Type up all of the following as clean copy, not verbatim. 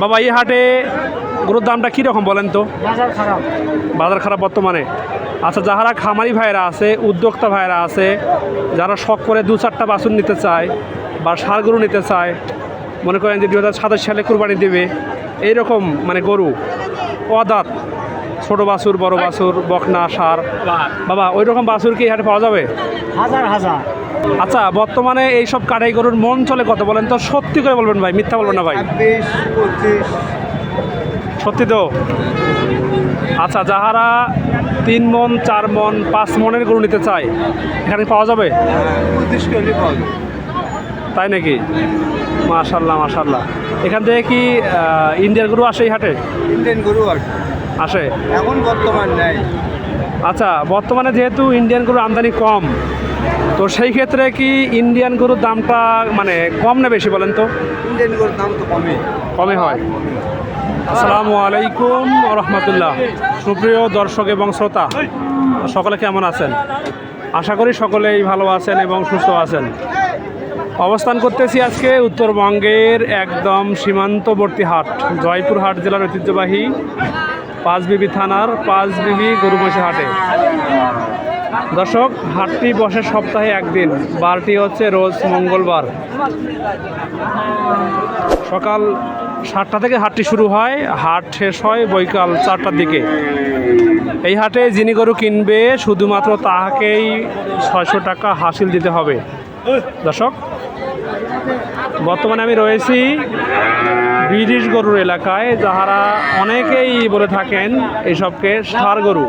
বাবা এই হাটে গরুর দামটা কীরকম বলেন তো? বাজার খারাপ বর্তমানে। আচ্ছা, যারা খামারি ভাইরা আছে, উদ্যোক্তা ভাইরা আছে, যারা শখ করে 2-4টা বাছুর নিতে চায় বা ষাঁড় গরু নিতে চায়, মনে করেন যে 2027 সালে কুরবানি দেবে, এইরকম মানে গরু অদাঁত, ছোট বাছুর, বড় বাছুর, বকনা, ষাঁড়, বাবা ওই রকম বাছুর কি এই হাটে পাওয়া যাবে? হাজার হাজার। আচ্ছা, বর্তমানে এইসব কাটাই গরুর মন চলে কত বলেন তো? সত্যি করে বলবেন ভাই, মিথ্যা বলবেন না ভাই। 26-25। সত্যি তো? আচ্ছা, যাহারা 3 মন, 4 মন, 5 মনের গরু নিতে চায় এখানে পাওয়া যাবে? 25 কেজি পাওয়া যাবে। তাই নাকি? মাশাল্লাহ মাশাল্লাহ। এখান থেকে কি ইন্ডিয়ার গরু আসে এই হাটে? ইন্ডিয়ান গরু আছে, আসে। এখন বর্তমান নেই। আচ্ছা, বর্তমানে যেহেতু ইন্ডিয়ান গরুর আমদানি কম, তো সেই ক্ষেত্রে কি ইন্ডিয়ান গরুর দামটা মানে কম না বেশি বলেন তো? ইন্ডিয়ান গরুর দাম তো কমই কমে হয়। আসসালামু আলাইকুম রহমতুল্লাহ। সুপ্রিয় দর্শক এবং শ্রোতা, সকলে কেমন আছেন? আশা করি সকলেই ভালো আছেন এবং সুস্থ আছেন। অবস্থান করতেছি আজকে উত্তরবঙ্গের একদম সীমান্তবর্তী হাট, জয়পুরহাট জেলার ঐতিহ্যবাহী পাঁচবিবি থানার পাঁচবিবি গরুমহিষী হাটে। দর্শক, হাটটি বসে সপ্তাহে একদিন, বারটি হচ্ছে রোজ মঙ্গলবার। সকাল 7টা থেকে হাটটি শুরু হয়, হাট শেষ হয় বৈকাল 4টার দিকে। এই হাটে যিনি গরু কিনবে শুধুমাত্র তাহাকেই 600 টাকা হাসিল দিতে হবে। দর্শক, বর্তমানে আমি রয়েছি ব্রিটিশ গরুর এলাকায়, যাহারা অনেকেই বলে থাকেন এইসবকে ষাঁড় গরু।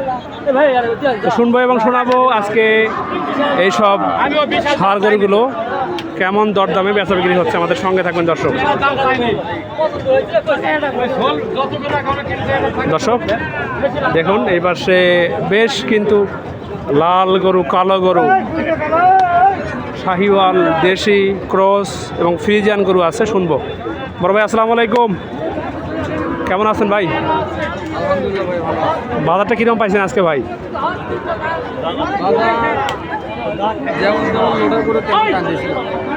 শুনবো এবং শোনাবো আজকে এইসব ষাঁড় গরুগুলো কেমন দরদামে বেচা বিক্রি হচ্ছে। আমাদের সঙ্গে থাকবেন দর্শক। দর্শক দেখুন, এই পাশে বেশ কিন্তু লাল গরু, কালো গরু, শাহিওয়াল, দেশি, ক্রস এবং ফ্রিজিয়ান গরু আছে। শুনবো। বড় ভাই আসসালামু আলাইকুম, কেমন আছেন ভাই? বাজারটা কীরকম পাইছেন আজকে ভাই?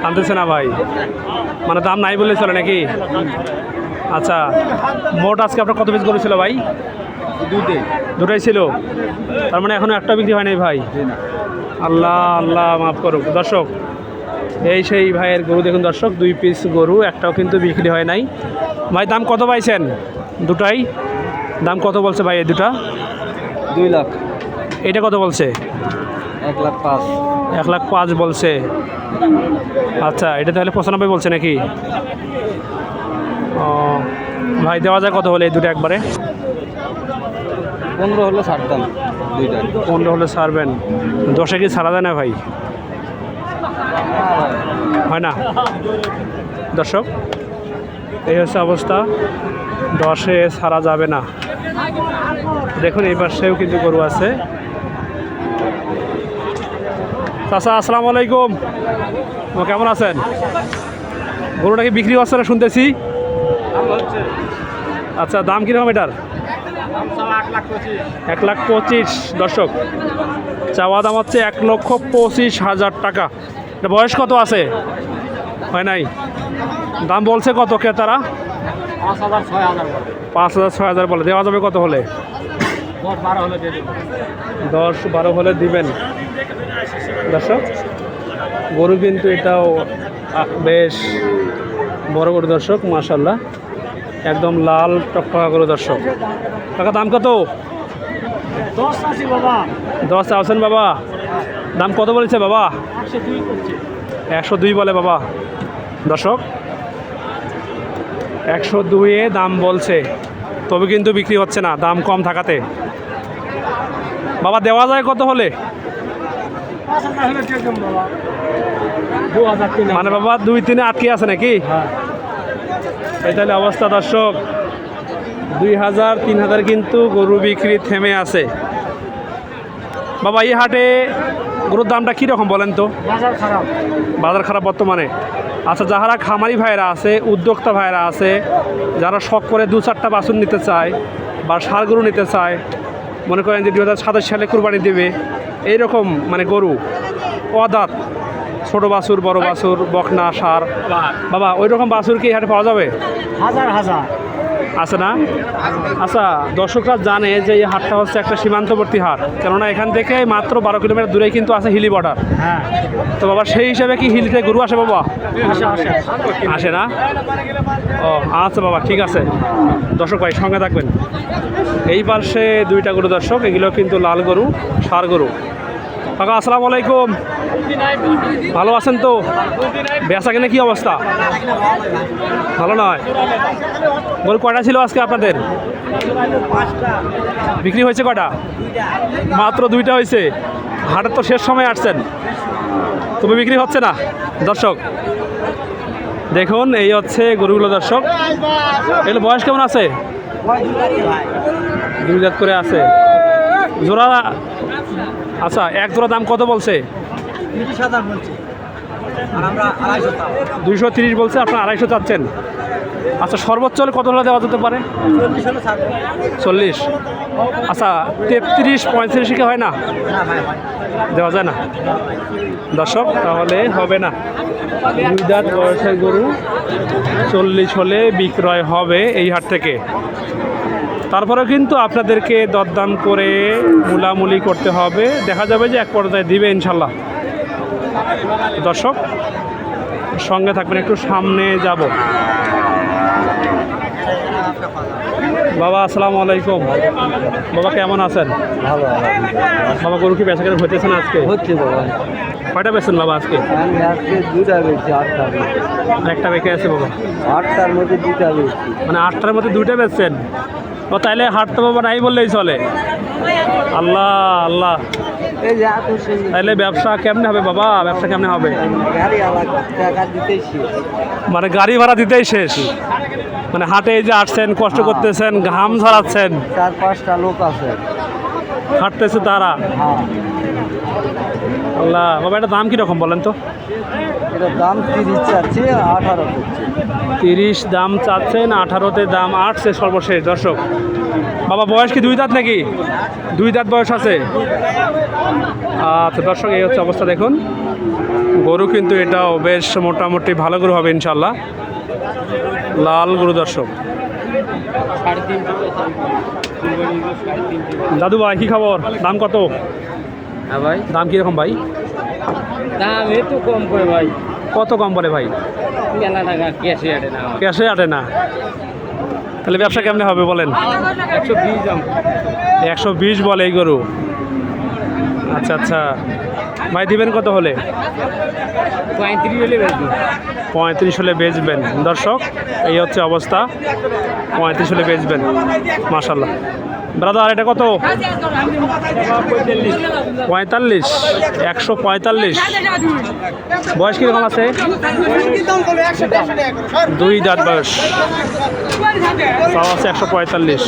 আনতেছে না ভাই, মানে দাম নাই বললে চলে নাকি? আচ্ছা, মোট আজকে আপনার কত পিস গরু ছিল ভাই? দুটাই ছিল, তার মানে এখনো একটা বিক্রি হয় নাই ভাই? আল্লাহ আল্লাহ মাফ করুক। দর্শক, এই সেই ভাইয়ের গরু দেখুন দর্শক, 2 পিস গরু, একটাও কিন্তু বিক্রি হয় নাই। ভাই দাম কত পাইছেন দুটাই? দাম কত বলছে ভাই এই দুটা? 2 লাখ। এটা কত বলছে? 1,05,000। 1,05,000 বলছে। আচ্ছা, এটা তাহলে 95 বলছে নাকি? ও ভাই, দেওয়া যায় কত হলে এই দুটো একবারে? 15 হলে ছাড়তাম দুইটা। 15 হলে ছাড়বেন? 10-এ কি ছাড়া যায় না ভাই? হয় না? দর্শক, এই হচ্ছে অবস্থা, 10-এ ছাড়া যাবে না। দেখুন এই পাশেও কিন্তু গরু আছে। চাচা আসসালামু আলাইকুম, কেমন আছেন? গরুটা কি বিক্রি হচ্ছে না শুনতেছি? আচ্ছা, দাম কীরকম এটার? 1,25,000। দর্শক, চাওয়া দাম হচ্ছে 1,25,000 টাকা। এটা বয়স কত আছে? হয় নাই? দাম বলছে কত ক্রেতারা? 5,000-6,000 বলে। দেওয়া যাবে কত হলে? 10-12 হলে দিবেন। দর্শক, গরু কিন্তু এটাও বেশ বড় গরু দর্শক, মাশাল্লাহ, একদম লাল টকটকা গরু। দর্শক, টাকা দাম কত? 10 চাচ্ছেন বাবা? দাম কত বলেছে বাবা? 102 বলে বাবা। দর্শক, 102-এ দাম বলছে, তবে কিন্তু বিক্রি হচ্ছে না দাম কম থাকাতে। বাবা দেওয়া যায় কত হলে? মানে বাবা 2-3-এ আটকে আছে নাকি? এই তাহলে অবস্থা দর্শক, 2,000-3,000 কিন্তু গরু বিক্রি থেমে আছে। বাবা এই হাটে গরুর দামটা কীরকম বলেন তো? বাজার খারাপ বর্তমানে। আচ্ছা, যারা খামারি ভাইরা আছে, উদ্যোক্তা ভাইরা আছে, যারা শখ করে 2-4টা বাছুর নিতে চায় বা ষাঁড় গরু নিতে চায়, মনে করেন যে 2027 সালে কুরবানি দেবে, এইরকম মানে গরু অদাঁত, ছোট বাছুর, বড় বাছুর, বকনা, ষাঁড়। বাবা ওই রকম বাছুর কি এই হাটে পাওয়া যাবে? হাজার হাজার আছে না? আচ্ছা, দর্শকরা জানে যে এই হাটটা হচ্ছে একটা সীমান্তবর্তী হাট, কেননা এখান থেকে মাত্র 12 কিলোমিটার দূরেই কিন্তু আছে হিলি বর্ডার। হ্যাঁ তো বাবা সেই হিসাবে কি হিলিতে গরু আসে বাবা? আসে আসে আসে না? ও আচ্ছা বাবা, ঠিক আছে। দর্শক ভাই সঙ্গে থাকবেন। এই পাশে দুইটা গরু দর্শক, এগুলো কিন্তু লাল গরু, ষাঁড় গরু। কাকা আসসালামু আলাইকুম, ভালো আছেন তো? বেচা কিনে কি অবস্থা? ভালো নয়। গরু কয়টা ছিল আজকে আপনাদের? বিক্রি হয়েছে কয়টা? মাত্র 2টা হয়েছে। হাটের তো শেষ সময় আসছেন, তবে বিক্রি হচ্ছে না। দর্শক দেখুন, এই হচ্ছে গরুগুলো দর্শক। এগুলো বয়স কেমন আছে? 2 দাঁত করে আছে। জোড়া? আচ্ছা, এক জোড়া দাম কত বলছে? 230 বলছে, আপনার 250 চাচ্ছেন। আচ্ছা, সর্বোচ্চ হলে কত হলে দেওয়া যেতে পারে? 40। আচ্ছা, 33-35 কি হয় না? দেওয়া যায় না দর্শক, তাহলে হবে না। 2 দাঁত বয়সের গরু 40 হলে বিক্রয় হবে এই হাট থেকে। তারপরেও কিন্তু আপনাদেরকে দরদাম করে মূলামূলি করতে হবে, দেখা যাবে যে এক পর্যায়ে দিবে ইনশাল্লাহ। দর্শক সঙ্গে থাকবেন, একটু সামনে যাব। বাবা আসসালামু আলাইকুম। বাবা কেমন আছেন? ভালো বাবা গরু কি বেচা কেনা হইতেছে না আজকে? হচ্ছে বাবা। কয়টা বেচছেন বাবা আজকে? আমি আজকে 2টা বেশি, 8টা বেশি। একটা বেঁকে আছে বাবা, 8টার মধ্যে 2টা বেশি। মানে 8টার মধ্যে 2টা বেচছেন? ও তাইলে হাট তো বাবা নাই বললেই চলে। আল্লাহ আল্লাহ, এই যে এত তাইলে ব্যবসা কেমনে হবে বাবা? ব্যবসা কেমনে হবে? গাড়ি আলাদা টাকা দিতেই শেষ। মানে গাড়ি ভাড়া দিতেই শেষ। মানে হাটে এই যে আসছেন, কষ্ট করতেছেন, ঘাম ঝরাচ্ছেন, 4-5টা লোক আছে। হাঁটতেছে তারা। হ্যাঁ, আল্লাহ বাবা, এটা দাম কীরকম বলেন তো? এটা দাম 30 চাচ্ছে, 18 করছে। 30 দাম চাচ্ছেন, 18তে দাম 8 সর্বশেষ। দর্শক বাবা বয়স কি 2 দাঁত নাকি? 2 দাঁত বয়স আছে। আচ্ছা দর্শক, এই হচ্ছে অবস্থা। দেখুন গরু কিন্তু এটাও বেশ মোটামুটি ভালো গরু হবে ইনশাল্লাহ, লাল গরু দর্শক। দাদু ভাই কি খবর? দাম কত? হ্যাঁ ভাই, দাম কীরকম ভাই? দাম একটু কম করে ভাই। কত কম বলে ভাই? মেলা টাকা ক্যাশে আটে না। ক্যাশে আটে না? তাহলে ব্যবসা কেমনে হবে বলেন? 120 দাম। 120 বলে এই গরু। আচ্ছা আচ্ছা, ভাই দিবেন কত হলে? 35 হলে বেশি। 35 হলে বেচবেন। দর্শক এই হচ্ছে অবস্থা, 35 হলে বেচবেন। মাশাল্লাহ। ব্রাদার এটা কত? 45। 145। বয়স কীরকম আছে? 2 দাঁত বয়স, তাও আছে 145।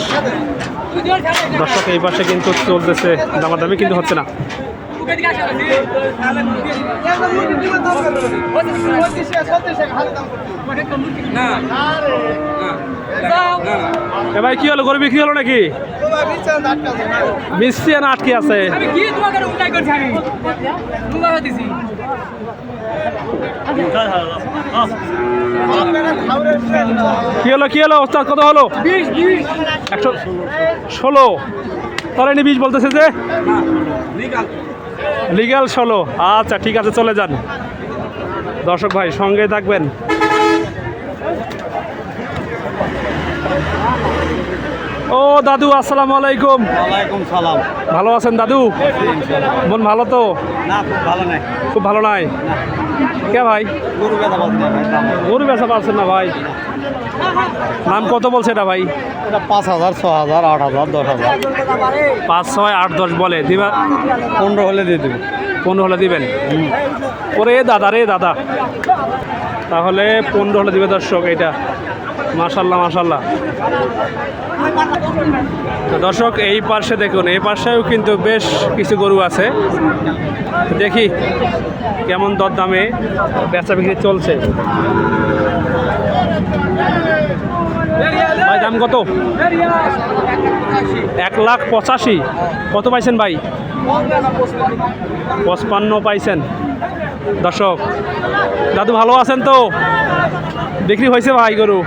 দর্শক এই পাশে কিন্তু চলতেছে দামাদামি, কিন্তু হচ্ছে না। এ ভাই কি হলো, গরু বিক্রি হলো নাকি? মিষ্টি না আটকে আছে? কি হলো কি হলো ওস্তাদ, কত হলো? 116। তাহলে 20 বলতেছে যে লিগ্যাল 16। আচ্ছা ঠিক আছে, চলে যান। দর্শক ভাই সঙ্গে থাকবেন। ও দাদু আসসালামু আলাইকুম। ওয়ালাইকুম সালাম। ভালো আছেন দাদু? মন ভালো তো? না, খুব ভালো নাই। খুব ভালো নাই কে ভাই? গরু বেচা পাচ্ছি না ভাই। গরু বেচা পারছেন না ভাই? দাম কত বলছে এটা ভাই? এটা 5,000, 6,000, 8,000, 10,000। 5, 6, 8, 10 বলে দিবা? 15 হলে দিয়ে দেবে। 15 হলে দিবেন? ওরে দাদা রে দাদা, তাহলে 15 হলে দিবে দর্শক। এটা মাশাল্লাহ মাশাল্লাহ। তো দর্শক এই পাশে দেখুন, এই পাশেও কিন্তু বেশ কিছু গরু আছে। দেখি কেমন দরদামে বেচা বিক্রি চলছে। ভাই দাম কত? 1,85,000। কত পাইছেন ভাই? 55 পাইছেন। দর্শক দাদু ভালো আছেন তো? বিক্রি হয়েছে ভাই গরু?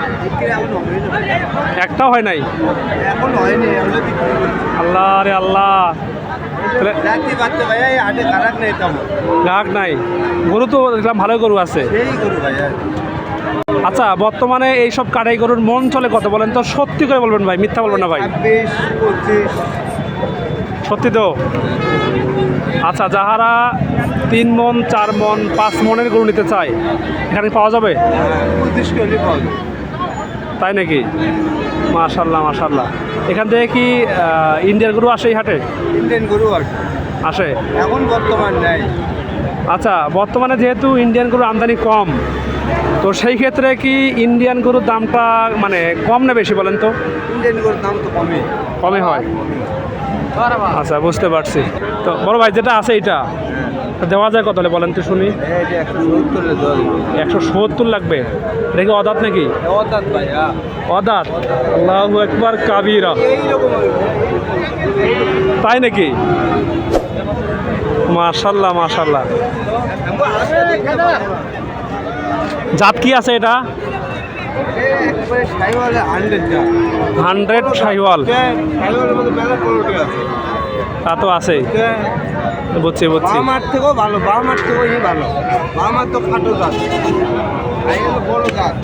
একটাও হয় নাই? এখন হয়নি, আল্লাহ রে আল্লাহ, তাহলে রাত্রি বাচ্চা ভাইয়া এই হাটে খারাপ নেই তেমন, গ্রাহক নাই। গরু তো দেখলাম ভালো গরু আছে। সেই গরু ভাইয়া। আচ্ছা, বর্তমানে এইসব কাটাই গরুর মন চলে কত বলেন তো? সত্যি করে বলবেন ভাই, মিথ্যা বলবেন না ভাই। 26, 25। সত্যি তো? আচ্ছা, যাহারা 3 মন 4 মন 5 মনের গরু নিতে চায় এখানে পাওয়া যাবে? 25 করে পাওয়া যায়। তাই নাকি? মাশাল্লাহ মাশাল্লাহ। এখান থেকে কি ইন্ডিয়ার গরু আসে এই হাটে? ইন্ডিয়ান গরু আর কি। আসে এখন বর্তমান নাই। আচ্ছা, বর্তমানে যেহেতু ইন্ডিয়ান গরুর আমদানি কম, তো সেই ক্ষেত্রে কি ইন্ডিয়ান গরুর দামটা মানে কম না বেশি বলেন তো? ইন্ডিয়ান গরুর দাম তো কমই। কমে হয়। আচ্ছা, বুঝতে পারছি। তো বড় ভাই যেটা আছে এটা দেওয়া যায় কত হলে বলেন তো শুনি? এটা 170 দল। 170 লাগবে? এটা কি অদাঁত নাকি? অদাত ভাইয়া। অদাঁত? আল্লাহু আকবার কাবীরা। এইরকম তাই নাকি? মাশাল্লাহ মাশাল্লাহ। জাত কি আছে এটা? একবারে শাহিওয়াল 100 টা। 100 শাহিওয়াল? শাহিওয়ালের মধ্যে মেলা কোয়ালিটি আছে। তা তো আছেই, বুঝছি বুঝছি। বামার থেকেও ভালো, বামার থেকেও এই ভালো। বামার তো খাটো জাত, শাহিওয়াল তো বড় জাত।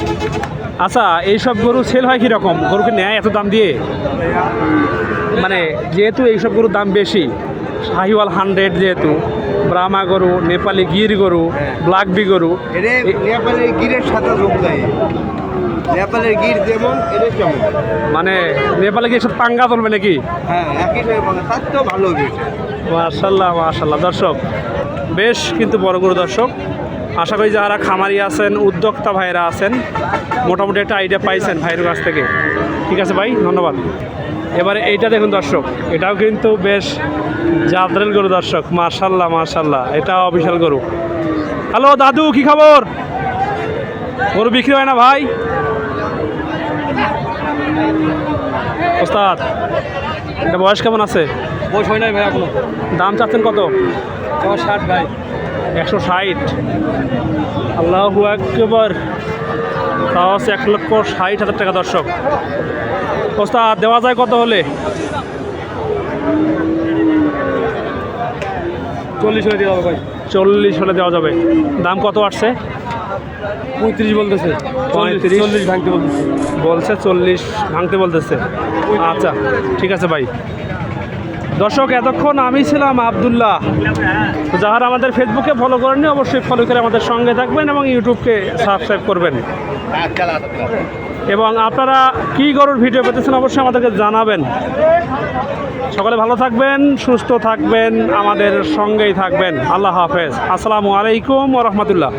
আচ্ছা, এইসব গরু সেল হয় কীরকম? গরুকে নেয় এত দাম দিয়ে? মানে যেহেতু এইসব গরুর দাম বেশি, শাহিওয়াল 100 যেহেতু, ব্রাহ্মা গরু, নেপালি গির গরু, ব্ল্যাক বি গরু, এটা নেপালের গিরের সাথে যোগ দেয়। নেপালের গির যেমন এটা কেমন, মানে নেপালে গিয়ে সাথে পাঙ্গা চলবে নাকি? হ্যাঁ একই টাইপ মানে, তার তো ভালো গির। মাশাল্লাহ মাশাল্লাহ। দর্শক বেশ কিন্তু বড় গরু দর্শক। আশা করি যারা খামারি আছেন, উদ্যোক্তা ভাইয়েরা আছেন, মোটামুটি একটা আইডিয়া পাইছেন ভাইয়ের কাছ থেকে। ঠিক আছে ভাই, ধন্যবাদ। এবারে এইটা দেখুন দর্শক, এটাও কিন্তু বেশ জাদ্রেল গরু দর্শক। মাশাল্লাহ মাশাল্লাহ, এটাও বিশাল গরু। হ্যালো দাদু, কি খবর? গরু বিক্রি হয় না ভাই? ওস্তাদ, এটা বয়স কেমন আছে? বয়স হয় নাই ভাই এখনো। দাম চাচ্ছেন কত? 60 ভাই। 160? আল্লাহু আকবার, তাও হচ্ছে 1,60,000 টাকা দর্শক। ওস্তাদ দেওয়া যায় কত হলে? 40 হয়ে দেওয়া ভাই। 40 হলে দেওয়া যাবে। দাম কত আসছে? 35 বলতেছে। 35? 40 ভাঙতে বলতেছে। বলছে 40 ভাঙতে বলতেছে। আচ্ছা ঠিক আছে ভাই। দর্শক এতক্ষণ আমি ছিলাম আবদুল্লাহ। তো যারা আমাদের ফেসবুকে ফলো করেননি অবশ্যই ফলো করে আমাদের সঙ্গে থাকবেন এবং ইউটিউবকে সাবস্ক্রাইব করবেন। এবং আপনারা কী গরুর ভিডিও পেতেছেন অবশ্যই আমাদেরকে জানাবেন। সকলে ভালো থাকবেন, সুস্থ থাকবেন, আমাদের সঙ্গেই থাকবেন। আল্লাহ হাফেজ। আসসালামু আলাইকুম ওয়া রাহমাতুল্লাহ।